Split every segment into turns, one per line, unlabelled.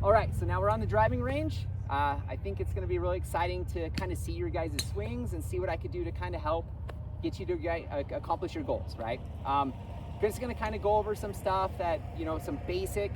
All right, so now we're on the driving range. I think it's gonna be really exciting to kind of see your guys' swings and see what I could do to kind of help get you to accomplish your goals, right? Just gonna kind of go over some stuff that, some basic,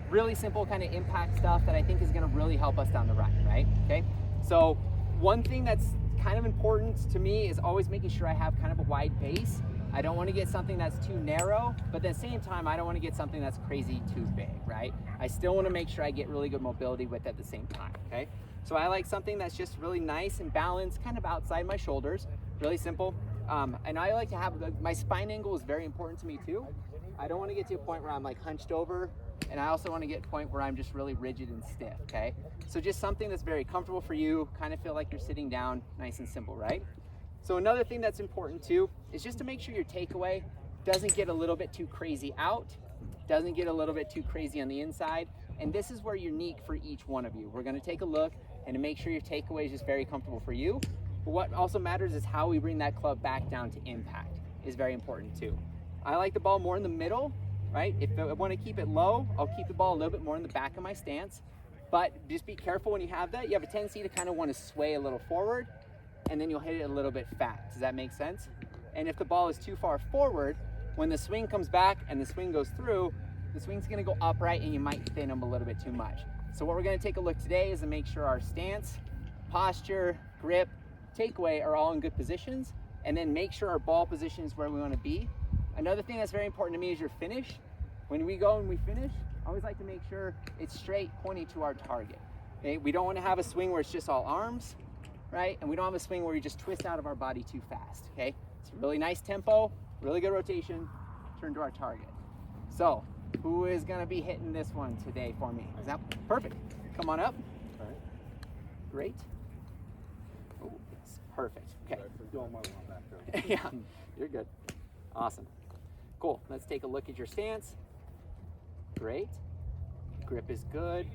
really simple kind of impact stuff that I think is gonna really help us down the run, right? Okay, so one thing that's kind of important to me is always making sure I have kind of a wide base. I don't want to get something that's too narrow, but at the same time, I don't want to get something that's crazy too big, right? I still want to make sure I get really good mobility with it at the same time, okay? So I like something that's just really nice and balanced, kind of outside my shoulders, really simple. And I like to have, my spine angle is very important to me too. I don't want to get to a point where I'm like hunched over, and I also want to get to a point where I'm just really rigid and stiff, okay? So just something that's very comfortable for you, kind of feel like you're sitting down, nice and simple, right? So another thing that's important too is just to make sure your takeaway doesn't get a little bit too crazy out, doesn't get a little bit too crazy on the inside, and this is where you're unique for each one of you. We're gonna take a look and to make sure your takeaway is just very comfortable for you. But what also matters is how we bring that club back down to impact is very important too. I like the ball more in the middle, right? If I wanna keep it low, I'll keep the ball a little bit more in the back of my stance, but just be careful when you have that. You have a tendency to kind of wanna sway a little forward, and then you'll hit it a little bit fat. Does that make sense? And if the ball is too far forward, when the swing comes back and the swing goes through, the swing's gonna go upright and you might thin them a little bit too much. So what we're gonna take a look today is to make sure our stance, posture, grip, takeaway are all in good positions, and then make sure our ball position is where we wanna be. Another thing that's very important to me is your finish. When we go and we finish, I always like to make sure it's straight, pointing to our target. Okay? We don't wanna have a swing where it's just all arms, right? And we don't have a swing where we just twist out of our body too fast, okay? It's a really nice tempo, really good rotation, turn to our target. So, who is gonna be hitting this one today for me? Is that perfect? Come on up.
All right.
Great. Oh, yes, perfect, okay.
Sorry for doing my one back there.
Yeah, you're good. Awesome. Cool, let's take a look at your stance. Great. Grip is good.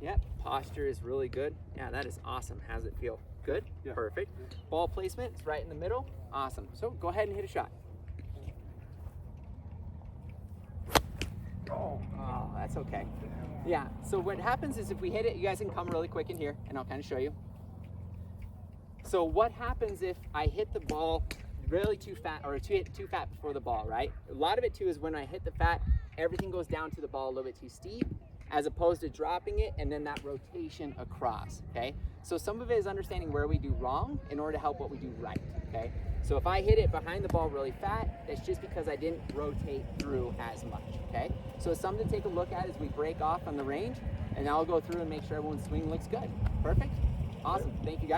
Yep, posture is really good. Yeah, that is awesome. How's it feel? Good?
Yeah.
Perfect. Ball placement is right in the middle. Awesome. So go ahead and hit a shot. Oh, that's okay. Yeah, so what happens is if we hit it, you guys can come really quick in here and I'll kind of show you. So what happens if I hit the ball really too fat or too fat before the ball, right? A lot of it too is when I hit the fat, everything goes down to the ball a little bit too steep, as opposed to dropping it and then that rotation across, okay? So some of it is understanding where we do wrong in order to help what we do right, okay? So if I hit it behind the ball really fat, that's just because I didn't rotate through as much, okay? So it's something to take a look at as we break off on the range, and I'll go through and make sure everyone's swing looks good. Perfect? Awesome, thank you guys.